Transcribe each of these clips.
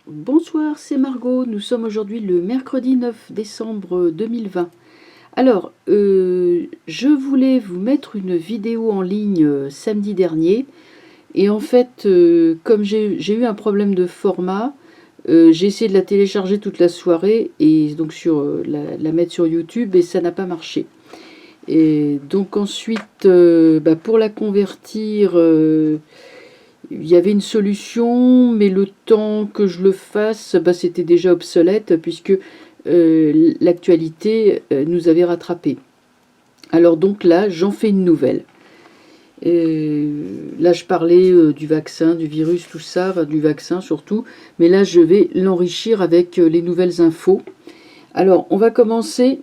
Bonsoir, c'est Margot. Nous sommes aujourd'hui le mercredi 9 décembre 2020. Alors, je voulais vous mettre une vidéo en ligne samedi dernier. Et en fait, comme j'ai eu un problème de format, j'ai essayé de la télécharger toute la soirée et donc la mettre sur YouTube et ça n'a pas marché. Et donc ensuite, pour la convertir, il y avait une solution, mais le temps que je le fasse, c'était déjà obsolète puisque l'actualité nous avait rattrapés. Alors donc là, j'en fais une nouvelle. Là, je parlais du vaccin, du virus, tout ça, enfin, du vaccin surtout, mais là, je vais l'enrichir avec les nouvelles infos. Alors, on va commencer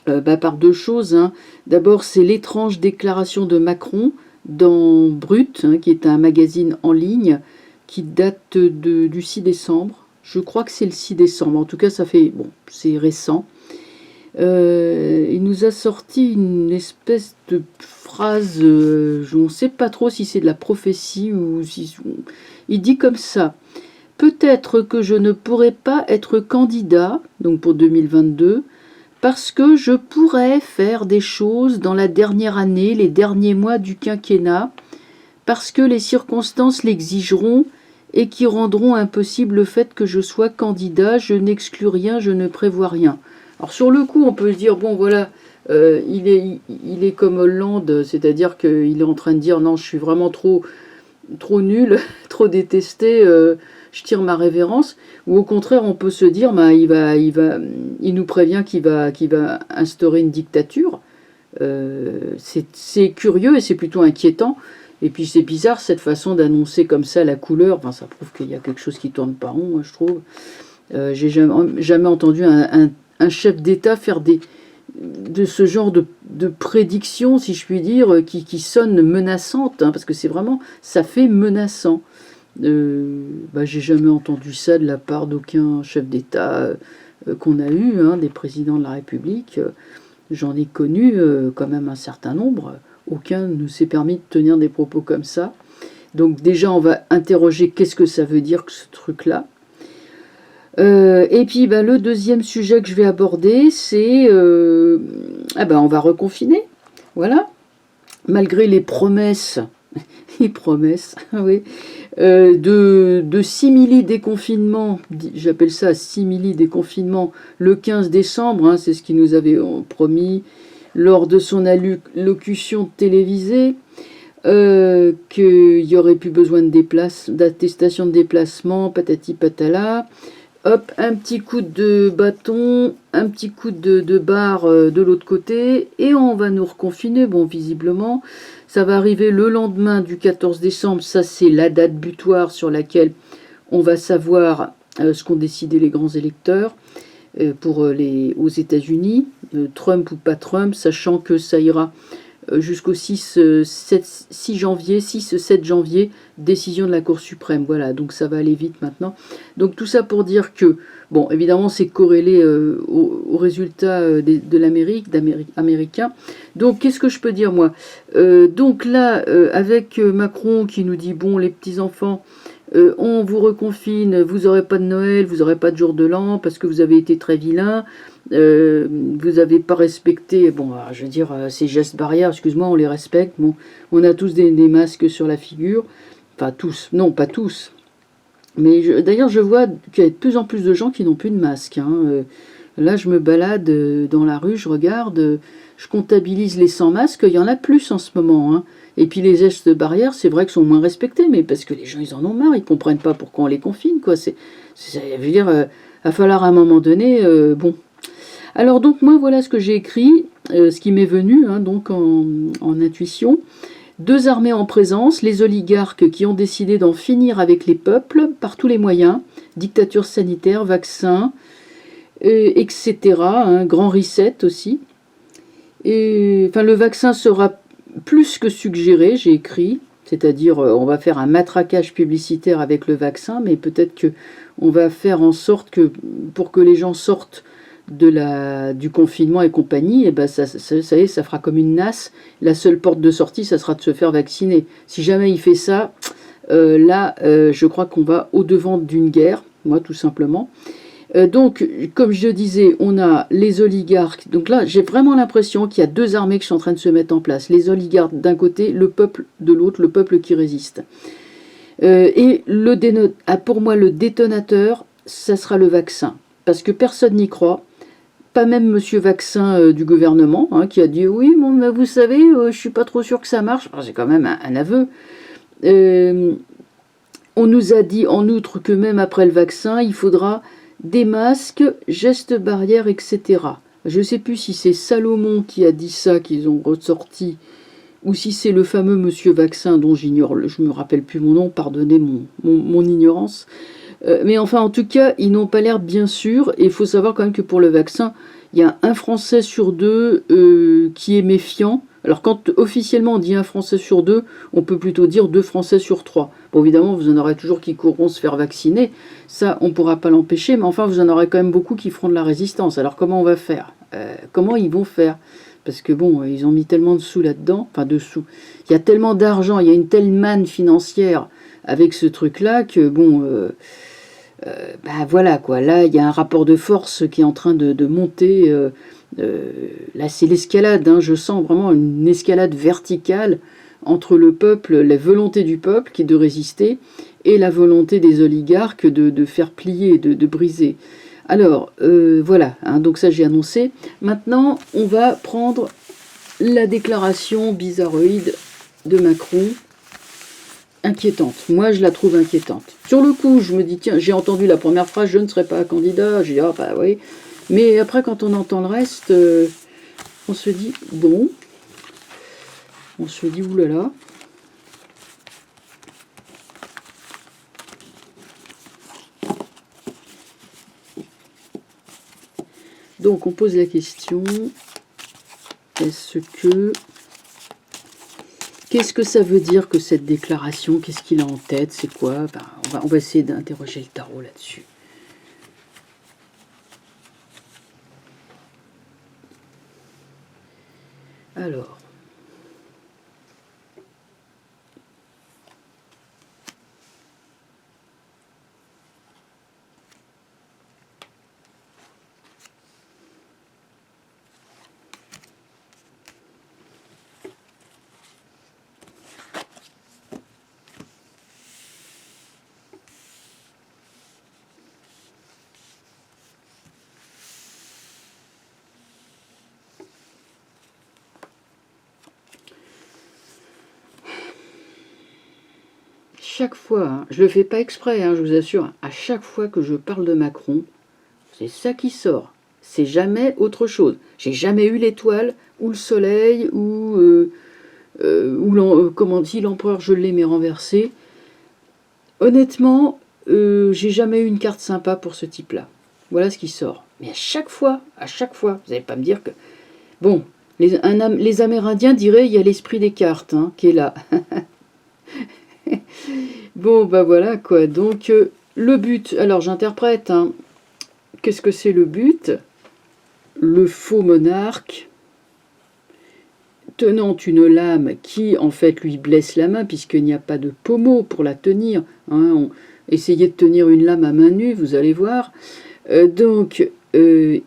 par deux choses, hein. D'abord, c'est l'étrange déclaration de Macron dans Brut, hein, qui est un magazine en ligne qui date du 6 décembre. Je crois que c'est le 6 décembre. En tout cas, ça fait... Bon, c'est récent. Il nous a sorti une espèce de phrase, on ne sait pas trop si c'est de la prophétie ou si... Il dit comme ça. Peut-être que je ne pourrai pas être candidat, donc pour 2022, parce que je pourrais faire des choses dans la dernière année, les derniers mois du quinquennat, parce que les circonstances l'exigeront et qui rendront impossible le fait que je sois candidat. Je n'exclus rien, je ne prévois rien. Alors sur le coup, on peut se dire, bon voilà, il est comme Hollande, c'est-à-dire qu'il est en train de dire, non, je suis vraiment trop nul, trop détesté, je tire ma révérence. Ou au contraire, on peut se dire, il nous prévient qu'il va instaurer une dictature. C'est curieux et c'est plutôt inquiétant. Et puis c'est bizarre cette façon d'annoncer comme ça la couleur. Enfin, ça prouve qu'il y a quelque chose qui tourne pas rond, moi, je trouve. J'ai jamais entendu un chef d'État faire de ce genre de prédiction, si je puis dire, qui sonne menaçante, hein, parce que c'est vraiment, ça fait menaçant. J'ai jamais entendu ça de la part d'aucun chef d'État qu'on a eu, hein, des présidents de la République. J'en ai connu quand même un certain nombre. Aucun ne s'est permis de tenir des propos comme ça. Donc déjà, on va interroger qu'est-ce que ça veut dire que ce truc-là. Et puis le deuxième sujet que je vais aborder, c'est on va reconfiner, voilà, malgré les promesses, les promesses, oui, de simili-déconfinement, j'appelle ça simili-déconfinement, le 15 décembre, hein, c'est ce qu'il nous avait promis lors de son allocution télévisée, qu'il n'y aurait plus besoin d'attestation de déplacement, patati patala. Hop, un petit coup de bâton, un petit coup de barre de l'autre côté, et on va nous reconfiner. Bon, visiblement, ça va arriver le lendemain du 14 décembre. Ça, c'est la date butoir sur laquelle on va savoir ce qu'ont décidé les grands électeurs aux États-Unis, Trump ou pas Trump, sachant que ça ira jusqu'au 6 janvier, 6-7 janvier, décision de la Cour suprême. Voilà, donc ça va aller vite maintenant. Donc tout ça pour dire que, bon, évidemment, c'est corrélé aux résultats de l'Amérique, américains. Donc, qu'est-ce que je peux dire, moi donc là, avec Macron qui nous dit, bon, les petits-enfants, on vous reconfine, vous n'aurez pas de Noël, vous n'aurez pas de jour de l'an, parce que vous avez été très vilain. Vous n'avez pas respecté, bon, je veux dire, ces gestes barrières, excuse-moi, on les respecte. Bon, on a tous des masques sur la figure. Enfin, tous, non, pas tous. Mais d'ailleurs, je vois qu'il y a de plus en plus de gens qui n'ont plus de masque, hein. Là, je me balade dans la rue, je regarde, je comptabilise les 100 masques, il y en a plus en ce moment, hein. Et puis les gestes barrières, c'est vrai qu'ils sont moins respectés, mais parce que les gens, ils en ont marre, ils comprennent pas pourquoi on les confine, quoi. Je veux dire, va falloir à un moment donné, bon. Alors donc moi voilà ce que j'ai écrit, ce qui m'est venu hein, donc en intuition. Deux armées en présence, les oligarques qui ont décidé d'en finir avec les peuples par tous les moyens, dictature sanitaire, vaccins, etc. Hein, grand reset aussi. Le vaccin sera plus que suggéré, j'ai écrit, c'est-à-dire on va faire un matraquage publicitaire avec le vaccin, mais peut-être que on va faire en sorte que pour que les gens sortent du confinement et compagnie, et ça y est, ça fera comme une nasse. La seule porte de sortie, ça sera de se faire vacciner. Si jamais il fait ça, je crois qu'on va au-devant d'une guerre. moi tout simplement. Donc, comme je disais, on a les oligarques. Donc là, j'ai vraiment l'impression qu'il y a deux armées qui sont en train de se mettre en place. Les oligarques d'un côté, le peuple de l'autre, le peuple qui résiste. Et pour moi, le détonateur, ça sera le vaccin. Parce que personne n'y croit. Pas même Monsieur Vaccin du gouvernement, hein, qui a dit « Oui, bon, bah, vous savez, je suis pas trop sûr que ça marche. » C'est quand même un aveu. On nous a dit en outre que même après le vaccin, il faudra des masques, gestes barrières, etc. Je ne sais plus si c'est Salomon qui a dit ça, qu'ils ont ressorti, ou si c'est le fameux Monsieur Vaccin dont je me rappelle plus mon nom, pardonnez mon ignorance. Mais enfin, en tout cas, ils n'ont pas l'air bien sûrs, et il faut savoir quand même que pour le vaccin, il y a un Français sur deux qui est méfiant. Alors quand officiellement on dit un Français sur deux, on peut plutôt dire 2 Français sur 3. Bon, évidemment, vous en aurez toujours qui courront se faire vacciner, ça on ne pourra pas l'empêcher, mais enfin vous en aurez quand même beaucoup qui feront de la résistance. Alors comment on va faire? Comment ils vont faire? Parce que bon, ils ont mis tellement de sous là-dedans, enfin de sous. Il y a tellement d'argent, il y a une telle manne financière avec ce truc-là que bon... ben voilà quoi, là il y a un rapport de force qui est en train de monter, là c'est l'escalade, hein, je sens vraiment une escalade verticale entre le peuple, la volonté du peuple qui est de résister, et la volonté des oligarques de faire plier, de briser. Alors voilà, hein, donc ça j'ai annoncé. Maintenant on va prendre la déclaration bizarroïde de Macron. Inquiétante. Moi, je la trouve inquiétante. Sur le coup, je me dis, tiens, j'ai entendu la première phrase, je ne serai pas candidat. J'ai dit, ah bah oui. Mais après, quand on entend le reste, on se dit, bon. On se dit, oulala. Donc, on pose la question, est-ce que... Qu'est-ce que ça veut dire que cette déclaration? Qu'est-ce qu'il a en tête? C'est quoi? Ben, on va essayer d'interroger le tarot là-dessus. Alors. Chaque fois, hein, je le fais pas exprès, hein, je vous assure, à chaque fois que je parle de Macron, c'est ça qui sort. C'est jamais autre chose. J'ai jamais eu l'étoile, ou le soleil, ou comment dit l'empereur, je l'ai mais renversé. Honnêtement, j'ai jamais eu une carte sympa pour ce type-là. Voilà ce qui sort. Mais à chaque fois, vous n'allez pas me dire que... Bon, les Amérindiens diraient, il y a l'esprit des cartes, hein, qui est là. Bon, bah voilà quoi. Donc, le but, alors j'interprète, hein. Qu'est-ce que c'est le but? Le faux monarque, tenant une lame qui, en fait, lui blesse la main, puisqu'il n'y a pas de pommeau pour la tenir. Hein. Essayez de tenir une lame à main nue, vous allez voir. Donc, c'est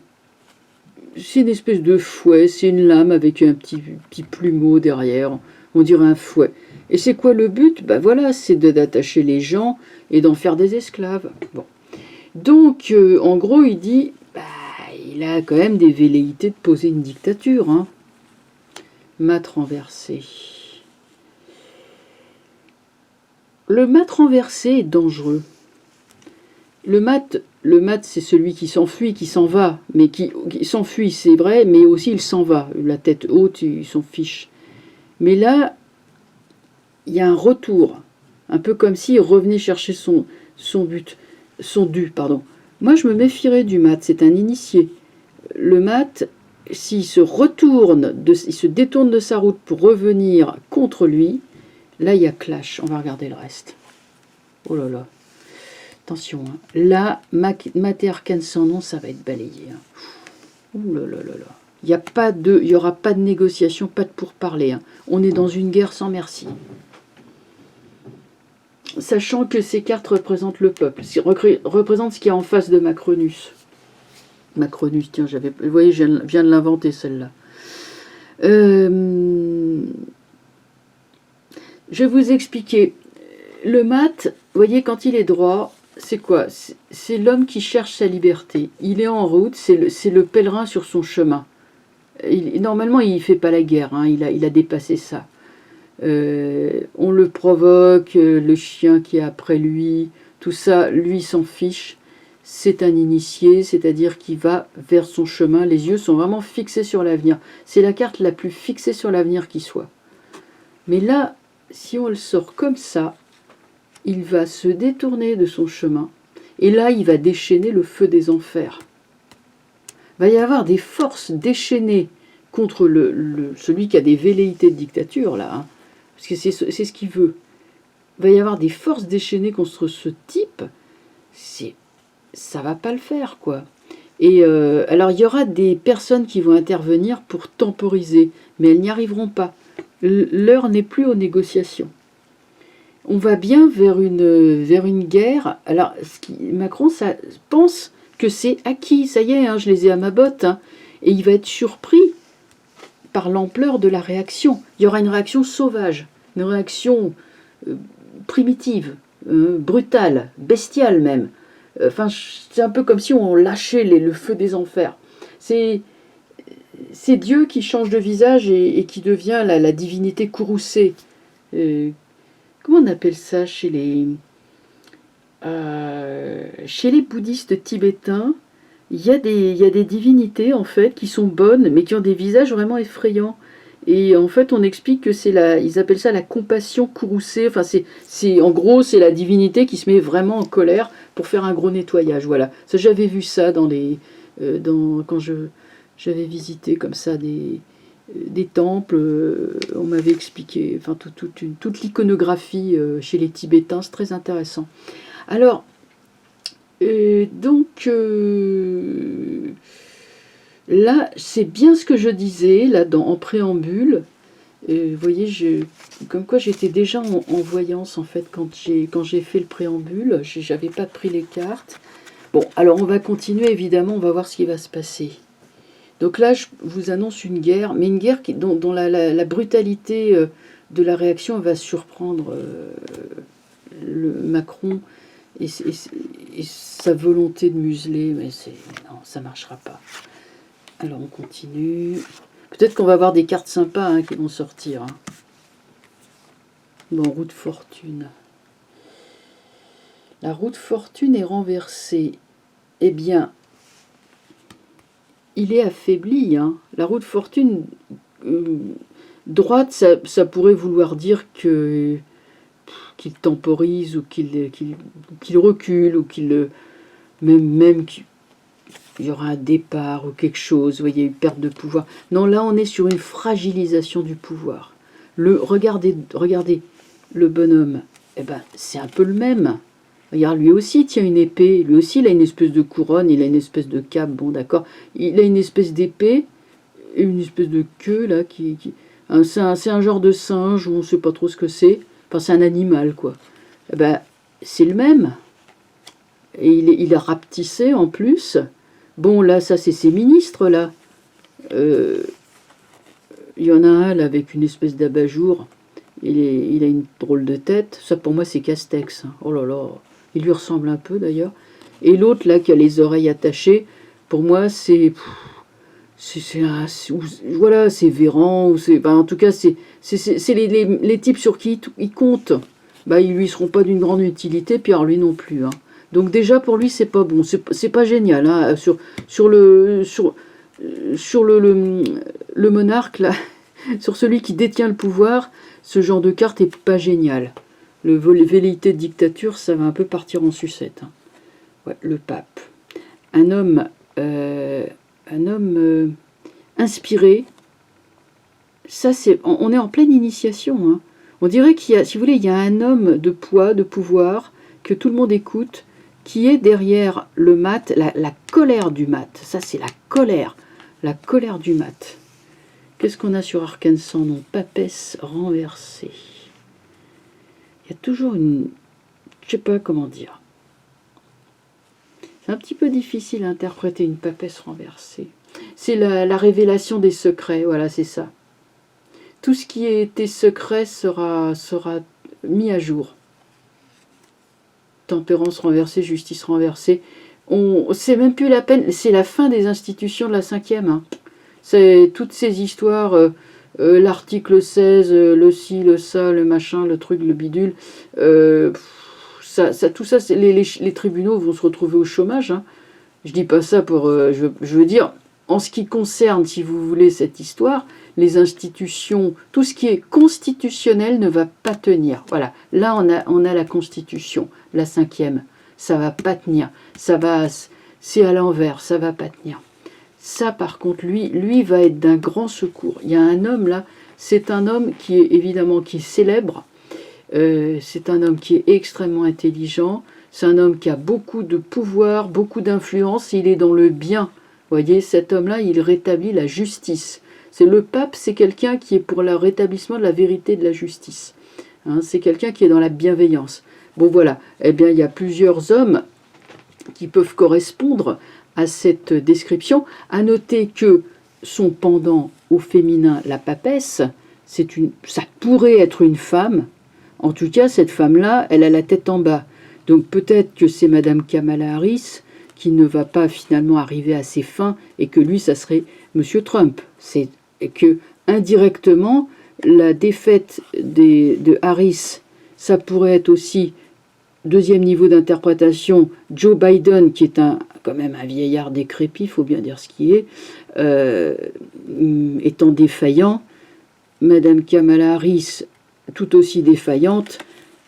une espèce de fouet, c'est une lame avec un petit plumeau derrière, on dirait un fouet. Et c'est quoi le but? Ben voilà, c'est d'attacher les gens et d'en faire des esclaves. Bon. Donc, en gros, il dit, bah, il a quand même des velléités de poser une dictature. Hein. Mat renversé. Le mat renversé est dangereux. Le mat, c'est celui qui s'enfuit, qui s'en va, mais qui s'enfuit, c'est vrai, mais aussi il s'en va. La tête haute, il s'en fiche. Mais là, il y a un retour, un peu comme s'il revenait chercher son dû, pardon. Moi, je me méfierais du mat, c'est un initié. Le mat, s'il se il se détourne de sa route pour revenir contre lui, là, il y a clash. On va regarder le reste. Oh là là. Attention, hein. Là, Maté Arcane sans nom, ça va être balayé. Hein. Ouh là là là là. Il n'y aura pas de négociation, pas de pourparler. Hein. On est dans une guerre sans merci. sachant que ces cartes représentent le peuple, représentent ce qu'il y a en face de Macronus. Macronus, tiens, vous voyez, je viens de l'inventer celle-là. Je vais vous expliquer. Le mat, vous voyez, quand il est droit, c'est quoi? C'est l'homme qui cherche sa liberté. Il est en route, c'est le pèlerin sur son chemin. Normalement, il ne fait pas la guerre, hein, il a dépassé ça. On le provoque, le chien qui est après lui, tout ça, lui s'en fiche. C'est un initié, c'est-à-dire qu'il va vers son chemin. Les yeux sont vraiment fixés sur l'avenir. C'est la carte la plus fixée sur l'avenir qui soit. Mais là, si on le sort comme ça, il va se détourner de son chemin. Et là, il va déchaîner le feu des enfers. Il va y avoir des forces déchaînées contre celui qui a des velléités de dictature, là. Hein, parce que c'est ce qu'il veut. Il va y avoir des forces déchaînées contre ce type. Ça va pas le faire, quoi. Et alors, il y aura des personnes qui vont intervenir pour temporiser, mais elles n'y arriveront pas. L'heure n'est plus aux négociations. On va bien vers une guerre. Alors, Macron pense que c'est acquis. Ça y est, hein, je les ai à ma botte. Hein, et il va être surpris par l'ampleur de la réaction. Il y aura une réaction sauvage, une réaction primitive, brutale, bestiale même. Enfin, c'est un peu comme si on lâchait le feu des enfers. C'est Dieu qui change de visage et qui devient la divinité courroucée. Comment on appelle ça chez les bouddhistes tibétains? Il y a des divinités, en fait, qui sont bonnes, mais qui ont des visages vraiment effrayants. Et en fait, on explique que ils appellent ça la compassion courroucée. Enfin, en gros, c'est la divinité qui se met vraiment en colère pour faire un gros nettoyage. Voilà. Ça, j'avais vu ça quand j'avais visité comme ça des temples. On m'avait expliqué, enfin, toute l'iconographie chez les Tibétains, c'est très intéressant. Alors, là, c'est bien ce que je disais, là, en préambule. Vous voyez, comme quoi j'étais déjà en voyance, en fait, quand j'ai fait le préambule. J'avais pas pris les cartes. Bon, alors on va continuer, évidemment, on va voir ce qui va se passer. Donc là, je vous annonce une guerre, mais une guerre dont la brutalité de la réaction va surprendre le Macron et sa volonté de museler, mais non, ça ne marchera pas. Alors on continue. Peut-être qu'on va avoir des cartes sympas qui vont sortir. Hein. Bon, roue de fortune. La roue de fortune est renversée. Eh bien, il est affaibli. Hein. La roue de fortune droite, ça pourrait vouloir dire qu'il temporise ou qu'il recule ou même qu'il y aura un départ ou quelque chose. Vous voyez, une perte de pouvoir. Non, là, on est sur une fragilisation du pouvoir. Regardez le bonhomme. Eh ben, c'est un peu le même. Regarde, lui aussi tient une épée, lui aussi il a une espèce de couronne, il a une espèce de cape, bon d'accord, il a une espèce d'épée, et une espèce de queue là, c'est un genre de singe, où on ne sait pas trop ce que c'est, enfin c'est un animal quoi. Eh ben, c'est le même, et il a rapetissé en plus, bon là ça c'est ses ministres là, il y en a un là avec une espèce d'abat-jour, il a une drôle de tête, ça pour moi c'est Castex, hein. Oh là là. Il lui ressemble un peu d'ailleurs. Et l'autre là qui a les oreilles attachées, pour moi c'est voilà, c'est Véran, en tout cas c'est les types sur qui il compte. Bah, ils lui seront pas d'une grande utilité, puis alors lui non plus. Hein. Donc déjà pour lui c'est pas bon, c'est pas génial. Hein. Sur le monarque là, sur celui qui détient le pouvoir, ce genre de carte est pas génial. Le velléité de dictature, ça va un peu partir en sucette. Hein. Ouais, le pape. Un homme inspiré. Ça, on est en pleine initiation. Hein. On dirait qu'il y a, si vous voulez, il y a un homme de poids, de pouvoir, que tout le monde écoute, qui est derrière le mat, la colère du mat. Ça, c'est la colère du mat. Qu'est-ce qu'on a sur Arcane Sans Nom? Papesse renversée. Il y a toujours une je sais pas comment dire. C'est un petit peu difficile à interpréter une papesse renversée. C'est la révélation des secrets, voilà, c'est ça. Tout ce qui était secret sera mis à jour. Tempérance renversée, justice renversée. C'est même plus la peine, c'est la fin des institutions de la 5e. Hein. C'est toutes ces histoires, l'article 16, le ci, le ça, le machin, le truc, le bidule. Tout ça, les tribunaux vont se retrouver au chômage. Hein. Je dis pas ça pour... je veux dire, en ce qui concerne, si vous voulez, cette histoire, les institutions, tout ce qui est constitutionnel ne va pas tenir. Voilà, là on a la Constitution, la 5e. Ça va pas tenir. C'est à l'envers, ça va pas tenir. Ça, par contre, lui va être d'un grand secours. Il y a un homme là, c'est un homme qui est évidemment qui est célèbre. C'est un homme qui est extrêmement intelligent. C'est un homme qui a beaucoup de pouvoir, beaucoup d'influence. Il est dans le bien. Vous voyez, cet homme-là, il rétablit la justice. C'est le pape, c'est quelqu'un qui est pour le rétablissement de la vérité et de la justice. Hein, c'est quelqu'un qui est dans la bienveillance. Bon voilà, eh bien il y a plusieurs hommes qui peuvent correspondre à cette description. À noter que son pendant au féminin, la papesse, ça pourrait être une femme. En tout cas, cette femme-là, elle a la tête en bas. Donc peut-être que c'est Madame Kamala Harris qui ne va pas finalement arriver à ses fins et que lui, ça serait Monsieur Trump. C'est que indirectement, la défaite de Harris, ça pourrait être aussi, deuxième niveau d'interprétation, Joe Biden, qui est quand même un vieillard décrépit, il faut bien dire ce qui est, étant défaillant, Madame Kamala Harris, tout aussi défaillante,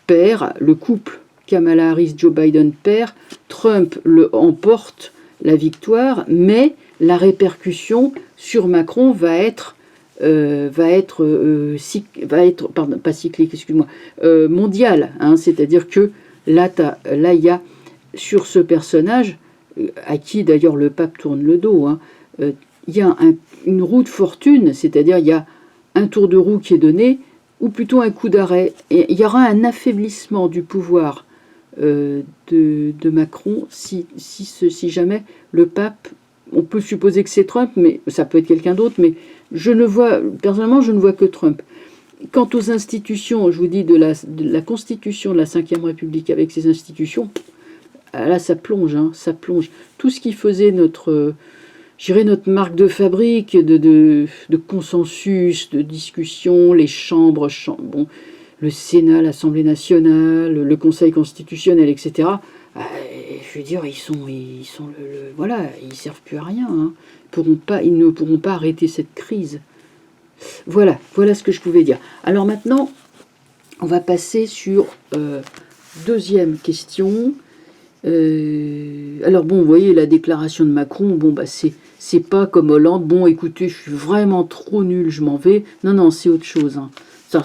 perd le couple. Kamala Harris-Joe Biden perd, Trump emporte la victoire, mais la répercussion sur Macron va être mondiale. Hein, c'est-à-dire que là, il y a sur ce personnage, à qui d'ailleurs le pape tourne le dos, hein, il y a une roue de fortune, c'est-à-dire il y a un tour de roue qui est donné, ou plutôt un coup d'arrêt. Et il y aura un affaiblissement du pouvoir de Macron si jamais le pape, on peut supposer que c'est Trump, mais ça peut être quelqu'un d'autre, mais personnellement je ne vois que Trump. Quant aux institutions, je vous dis de la Constitution de la 5e République avec ses institutions, là ça plonge, hein, ça plonge. Tout ce qui faisait notre marque de fabrique de consensus, de discussion, les chambres, bon, le Sénat, l'Assemblée nationale, le Conseil constitutionnel, etc. Je veux dire, voilà, ils servent plus à rien. Hein. Ils ne pourront pas arrêter cette crise. Voilà ce que je pouvais dire. Alors maintenant, on va passer sur deuxième question. Alors bon, vous voyez, la déclaration de Macron, bon bah c'est pas comme Hollande. Bon, écoutez, je suis vraiment trop nul, je m'en vais. Non, c'est autre chose. Hein.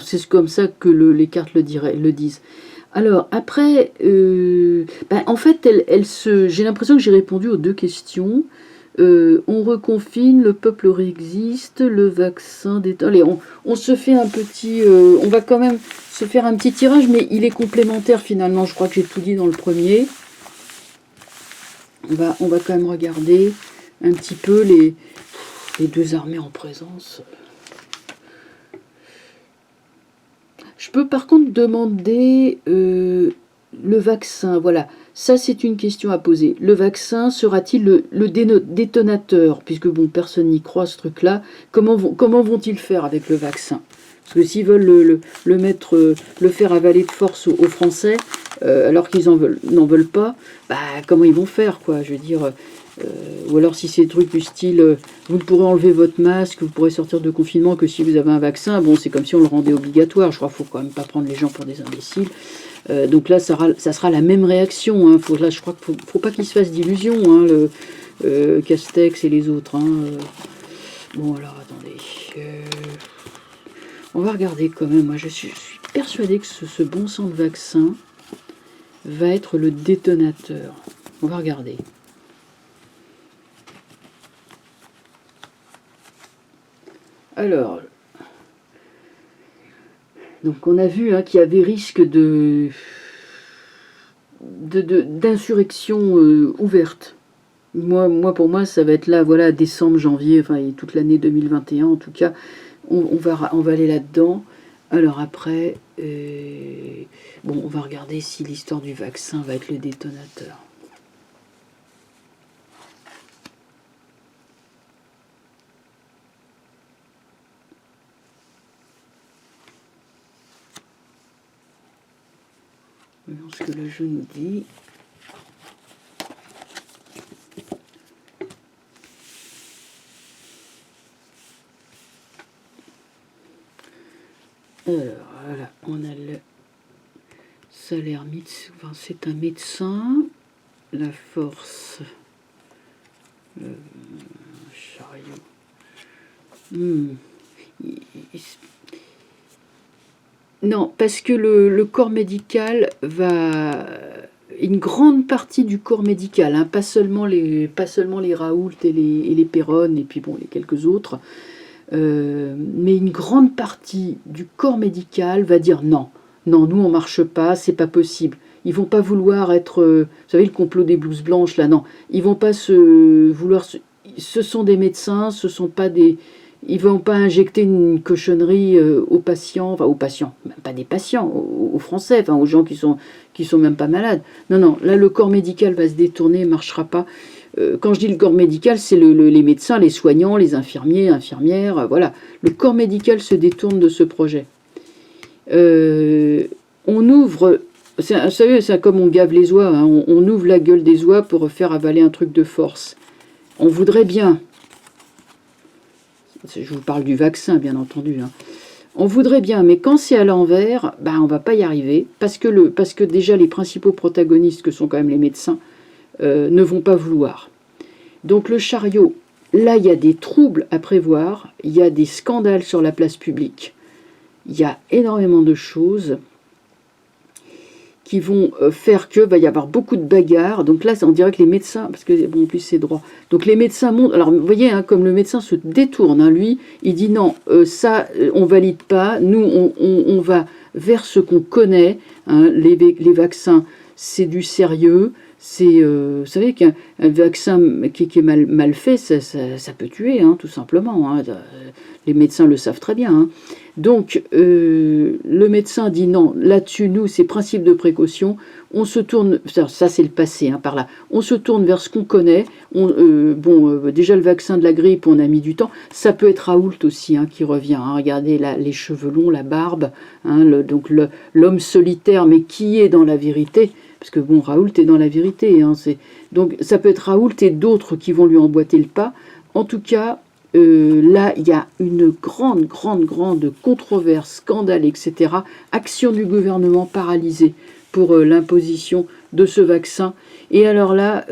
C'est comme ça que les cartes le disent. Alors, après, en fait, j'ai l'impression que j'ai répondu aux deux questions. On reconfine, le peuple réexiste, le vaccin d'État. Allez, on se fait un petit... on va quand même se faire un petit tirage, mais il est complémentaire finalement. Je crois que j'ai tout dit dans le premier. On va quand même regarder un petit peu les deux armées en présence. Je peux par contre demander le vaccin. Voilà, ça c'est une question à poser. Le vaccin sera-t-il le détonateur? Puisque bon, personne n'y croit ce truc-là. Comment vont-ils faire avec le vaccin? Parce que s'ils veulent le faire avaler de force aux Français, alors qu'ils n'en veulent pas, bah comment ils vont faire, quoi? Je veux dire... ou alors si c'est des trucs du style vous ne pourrez enlever votre masque, vous pourrez sortir de confinement que si vous avez un vaccin, bon c'est comme si on le rendait obligatoire. Je crois qu'il ne faut quand même pas prendre les gens pour des imbéciles. Donc là ça sera la même réaction. Hein. Là je crois qu'il ne faut pas qu'ils se fassent d'illusions, hein, Castex et les autres. Hein. Bon alors attendez. On va regarder quand même. Moi je suis persuadée que ce bon sang de vaccin va être le détonateur. On va regarder. Alors, donc on a vu qu'il y avait risque de d'insurrection ouverte. Pour moi, ça va être là, voilà, décembre, janvier, enfin, et toute l'année 2021, en tout cas, on va aller là-dedans. Alors après, bon, on va regarder si l'histoire du vaccin va être le détonateur. Voyons ce que le jeu nous dit. Alors, voilà, on a le salaire, enfin, c'est un médecin, la force, chariot. Non, parce que le corps médical va... Une grande partie du corps médical, hein, pas seulement les Raoult et les Perron, et puis bon, les quelques autres, mais une grande partie du corps médical va dire non, nous on marche pas, c'est pas possible. Ils vont pas vouloir être, vous savez, le complot des blouses blanches là, non. Ils vont pas ce sont des médecins, ce sont pas des... Ils vont pas injecter une cochonnerie aux patients, même pas des patients, aux Français, enfin aux gens qui sont même pas malades. Non, là le corps médical va se détourner, marchera pas. Quand je dis le corps médical, c'est les médecins, les soignants, les infirmiers, infirmières, voilà. Le corps médical se détourne de ce projet. On ouvre, vous savez, c'est comme on gave les oies, hein, on ouvre la gueule des oies pour faire avaler un truc de force. On voudrait bien, je vous parle du vaccin bien entendu, hein. On voudrait bien, mais quand c'est à l'envers, on ne va pas y arriver, parce que déjà les principaux protagonistes, que sont quand même les médecins, ne vont pas vouloir. Donc le chariot, là il y a des troubles à prévoir, il y a des scandales sur la place publique, il y a énormément de choses qui vont faire que va y avoir beaucoup de bagarres. Donc là, on dirait que les médecins, parce que bon, en plus c'est droit. Donc les médecins montent. Alors vous voyez, hein, comme le médecin se détourne, hein, lui, il dit non, ça on valide pas. Nous, on va vers ce qu'on connaît. Hein, les vaccins, c'est du sérieux. C'est, vous savez qu'un vaccin qui est mal fait, ça peut tuer, hein, tout simplement. Hein. Les médecins le savent très bien. Hein. Donc, le médecin dit non, là-dessus, nous, c'est principe de précaution, on se tourne, ça c'est le passé, hein, par là, on se tourne vers ce qu'on connaît, déjà le vaccin de la grippe, on a mis du temps, ça peut être Raoult aussi, hein, qui revient, hein, regardez les cheveux longs, la barbe, hein, donc l'homme solitaire, mais qui est dans la vérité, parce que bon, Raoult est dans la vérité, hein, donc ça peut être Raoult et d'autres qui vont lui emboîter le pas, en tout cas, là, il y a une grande controverse, scandale, etc. Action du gouvernement paralysée pour l'imposition de ce vaccin. Et alors là,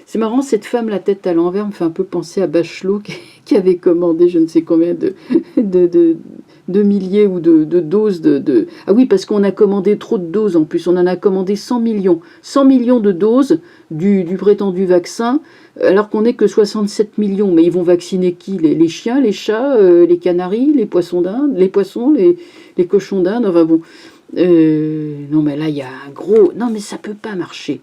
c'est marrant, cette femme, la tête à l'envers, me fait un peu penser à Bachelot, qui avait commandé je ne sais combien de milliers ou de doses Ah oui, parce qu'on a commandé trop de doses en plus, on en a commandé 100 millions. 100 millions de doses du prétendu vaccin, alors qu'on n'est que 67 millions. Mais ils vont vacciner qui? Les chiens, les chats, les canaris, les poissons d'Inde, les poissons, les cochons d'Inde, enfin bon. Non mais là, il y a un gros... Non mais ça peut pas marcher.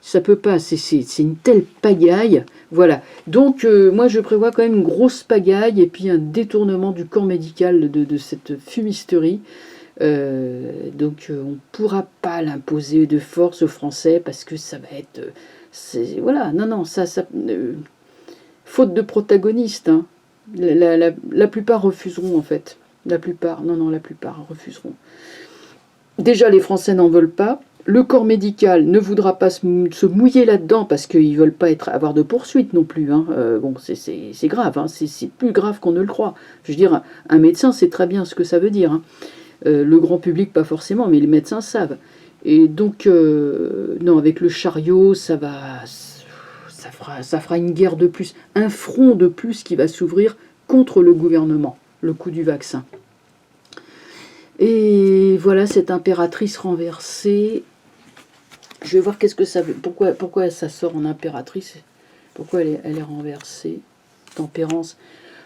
Ça peut pas, c'est une telle pagaille. Voilà. Donc, moi, je prévois quand même une grosse pagaille et puis un détournement du corps médical de cette fumisterie. Donc, on ne pourra pas l'imposer de force aux Français parce que ça va être... voilà, non, ça faute de protagonistes. Hein. La plupart refuseront, en fait. La plupart refuseront. Déjà, les Français n'en veulent pas. Le corps médical ne voudra pas se mouiller là-dedans parce qu'ils ne veulent pas avoir de poursuites non plus. Hein. Bon, c'est grave, hein. C'est plus grave qu'on ne le croit. Je veux dire, un médecin sait très bien ce que ça veut dire. Hein. Le grand public, pas forcément, mais les médecins savent. Et donc, non, avec le chariot, ça fera une guerre de plus, un front de plus qui va s'ouvrir contre le gouvernement, le coup du vaccin. Et voilà cette impératrice renversée. Je vais voir qu'est-ce que ça veut. Pourquoi ça sort en impératrice? Pourquoi elle est renversée? Tempérance.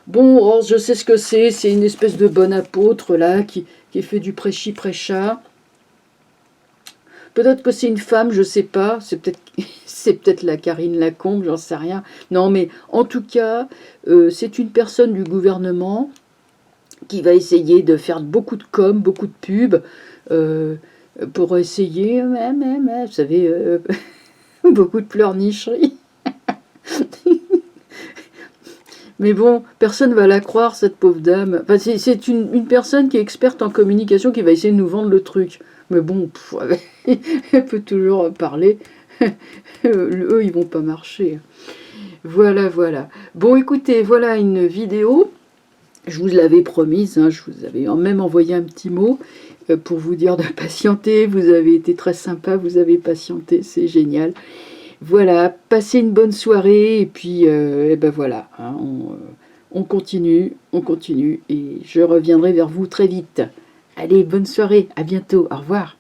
Bon, oh, je sais ce que c'est. C'est une espèce de bonne apôtre là qui fait du prêchi-prêcha. Peut-être que c'est une femme, je sais pas. C'est peut-être c'est peut-être la Karine Lacombe, j'en sais rien. Non, mais en tout cas, c'est une personne du gouvernement qui va essayer de faire beaucoup de com, beaucoup de pubs, pour essayer, vous savez, beaucoup de pleurnicheries. Mais bon, personne ne va la croire, cette pauvre dame. Enfin, c'est une personne qui est experte en communication qui va essayer de nous vendre le truc. Mais bon, elle peut toujours parler. Eux, ils vont pas marcher. Voilà, voilà. Bon, écoutez, voilà une vidéo. Je vous l'avais promise, hein, je vous avais même envoyé un petit mot pour vous dire de patienter. Vous avez été très sympa, vous avez patienté, c'est génial. Voilà, passez une bonne soirée et puis et ben voilà, hein, on continue, et je reviendrai vers vous très vite. Allez, bonne soirée, à bientôt, au revoir.